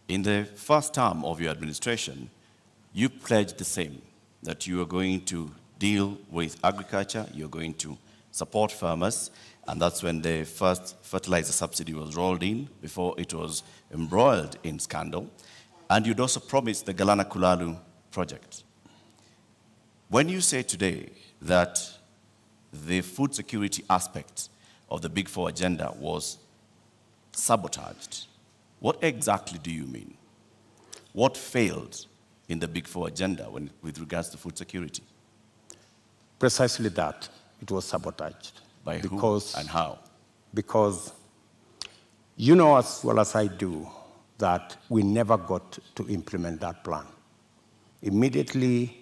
In the first term of your administration, you pledged the same, that you are going to deal with agriculture, you're going to support farmers, and that's when the first fertilizer subsidy was rolled in before it was embroiled in scandal. And you'd also promised the Galan Kulalu project. When you say today that the food security aspect of the Big Four agenda was sabotaged, what exactly do you mean? What failed in the Big Four agenda with regards to food security? Precisely that. It was sabotaged. By who and how? Because you know as well as I do that we never got to implement that plan. Immediately,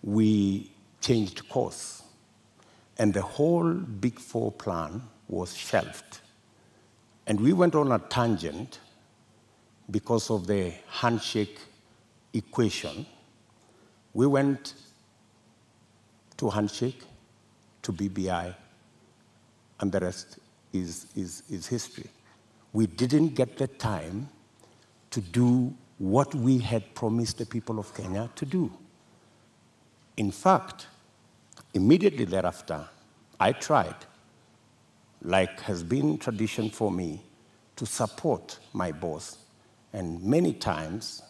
we changed course, and the whole Big Four plan was shelved. And we went on a tangent because of the handshake equation. We went to handshake, to BBI, and the rest is history. We didn't get the time to do what we had promised the people of Kenya to do. In fact, immediately thereafter, I tried, like has been tradition for me, to support my boss. And many times,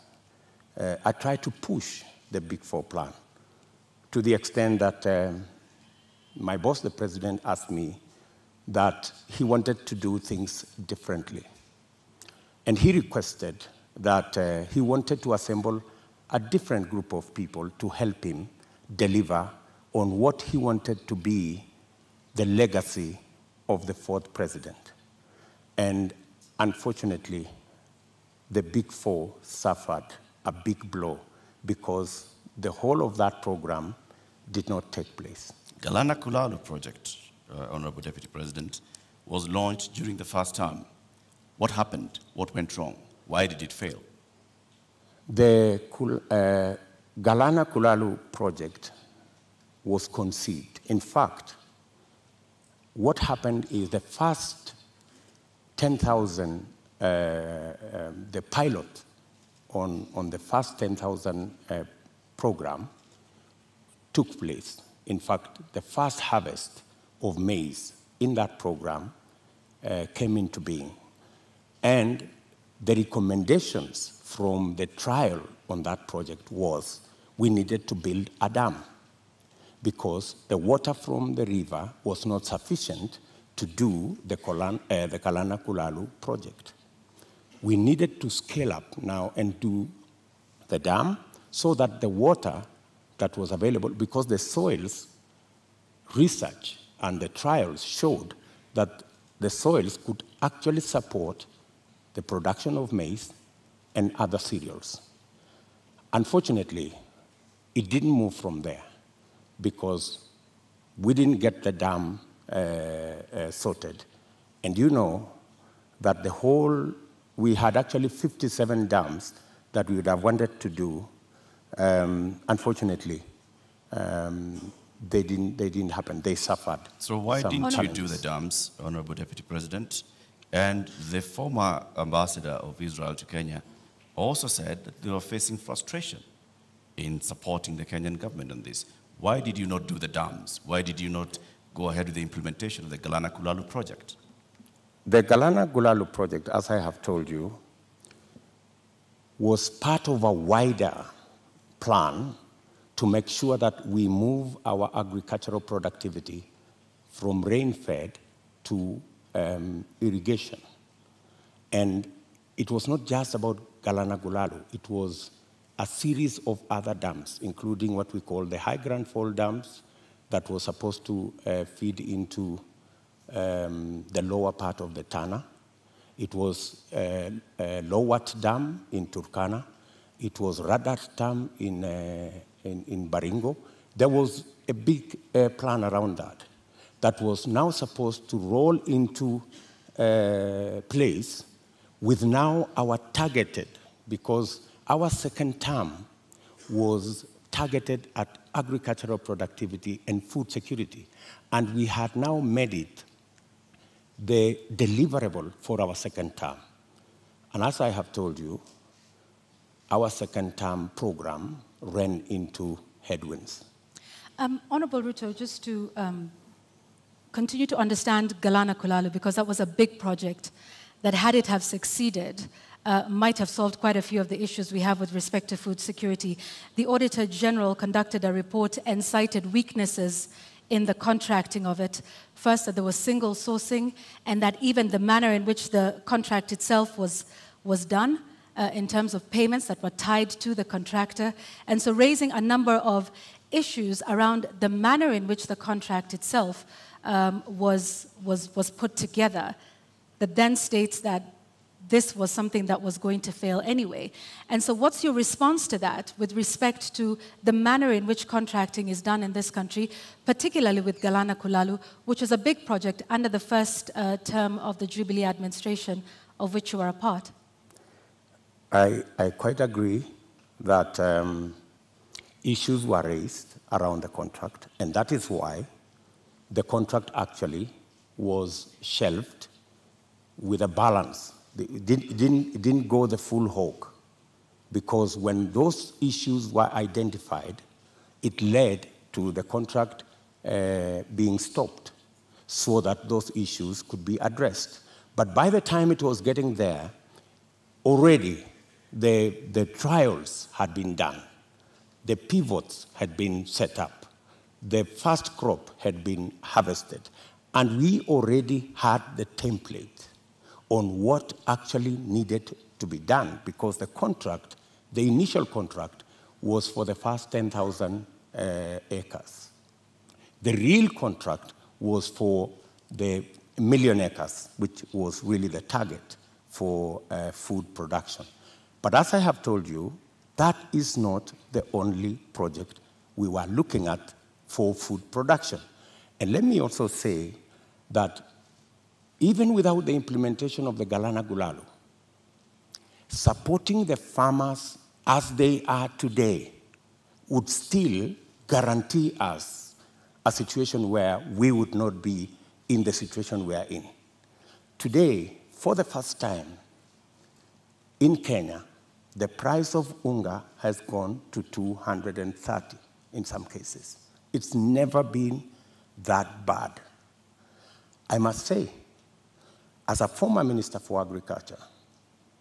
I tried to push the Big Four plan to the extent that my boss, the president, asked me that he wanted to do things differently. And he requested that he wanted to assemble a different group of people to help him deliver on what he wanted to be the legacy of the fourth president. And unfortunately, the Big Four suffered a big blow because the whole of that program did not take place. Galan Kulalu project, Honorable Deputy President, was launched during the first term. What happened? What went wrong? Why did it fail? The Galan Kulalu project was conceived. In fact, what happened is the first 10,000, the pilot on the first 10,000 program took place. In fact, the first harvest of maize in that program came into being. And the recommendations from the trial on that project was we needed to build a dam because the water from the river was not sufficient to do the Galan Kulalu project. We needed to scale up now and do the dam so that the water that was available, because the soils research and the trials showed that the soils could actually support the production of maize and other cereals. Unfortunately, it didn't move from there because we didn't get the dam sorted. And you know that we had actually 57 dams that we would have wanted to do. Unfortunately, they didn't happen. They suffered. So why didn't you do the dams, Honorable Deputy President? And the former ambassador of Israel to Kenya also said that they were facing frustration in supporting the Kenyan government on this. Why did you not do the dams? Why did you not go ahead with the implementation of the Galan Kulalu project? The Galan Kulalu project, as I have told you, was part of a wider plan to make sure that we move our agricultural productivity from rain-fed to irrigation. And it was not just about Galan Kulalu. It was a series of other dams, including what we call the High Grand Fall dams that was supposed to feed into the lower part of the Tana. It was Lowat Dam in Turkana. It was Radat Dam in Baringo. There was a big plan around that was now supposed to roll into place with now our targeted, because our second term was targeted at agricultural productivity and food security. And we had now made it the deliverable for our second term. And as I have told you, our second-term program ran into headwinds. Honorable Ruto, just to continue to understand Galan Kulalu, because that was a big project that, had it have succeeded, might have solved quite a few of the issues we have with respect to food security. The Auditor General conducted a report and cited weaknesses in the contracting of it. First, that there was single sourcing, and that even the manner in which the contract itself was done, in terms of payments that were tied to the contractor. And so raising a number of issues around the manner in which the contract itself was put together, that then states that this was something that was going to fail anyway. And so what's your response to that with respect to the manner in which contracting is done in this country, particularly with Galan Kulalu, which was a big project under the first term of the Jubilee administration, of which you are a part? I quite agree that issues were raised around the contract, and that is why the contract actually was shelved with a balance. It didn't go the full hog, because when those issues were identified, it led to the contract being stopped so that those issues could be addressed. But by the time it was getting there, already the trials had been done, the pivots had been set up, the first crop had been harvested, and we already had the template on what actually needed to be done, because the contract, the initial contract, was for the first 10,000 acres. The real contract was for the 1 million acres, which was really the target for food production. But as I have told you, that is not the only project we were looking at for food production. And let me also say that even without the implementation of the Galan Kulalu, supporting the farmers as they are today would still guarantee us a situation where we would not be in the situation we are in. Today, for the first time in Kenya, the price of unga has gone to 230 in some cases. It's never been that bad. I must say, as a former Minister for Agriculture,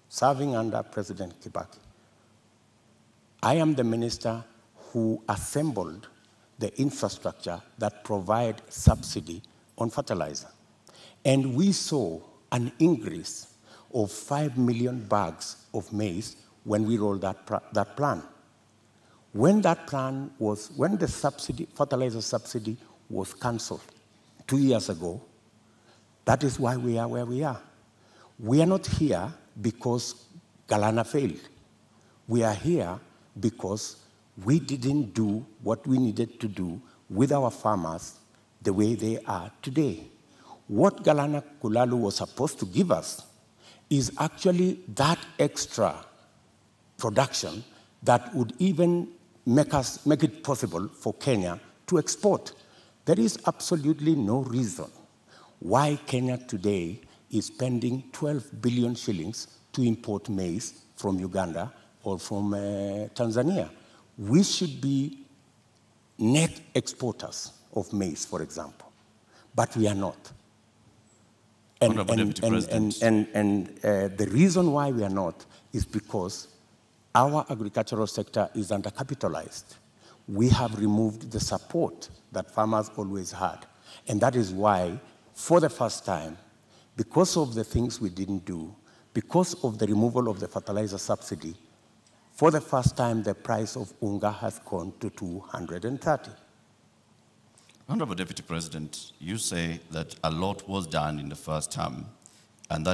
serving under President Kibaki, I am the minister who assembled the infrastructure that provide subsidy on fertilizer. And we saw an increase of 5 million bags of maize when we rolled that plan. When the fertilizer subsidy was cancelled 2 years ago, that is why we are where we are. We are not here because Galana failed. We are here because we didn't do what we needed to do with our farmers the way they are today. What Galan Kulalu was supposed to give us is actually that extra production that would even make it possible for Kenya to export. There is absolutely no reason why Kenya today is spending 12 billion shillings to import maize from Uganda or from Tanzania. We should be net exporters of maize, for example, but we are not. And the reason why we are not is because our agricultural sector is undercapitalized. We have removed the support that farmers always had. And that is why, for the first time, because of the things we didn't do, because of the removal of the fertilizer subsidy, for the first time, the price of unga has gone to 230. Honorable Deputy President, you say that a lot was done in the first term, and that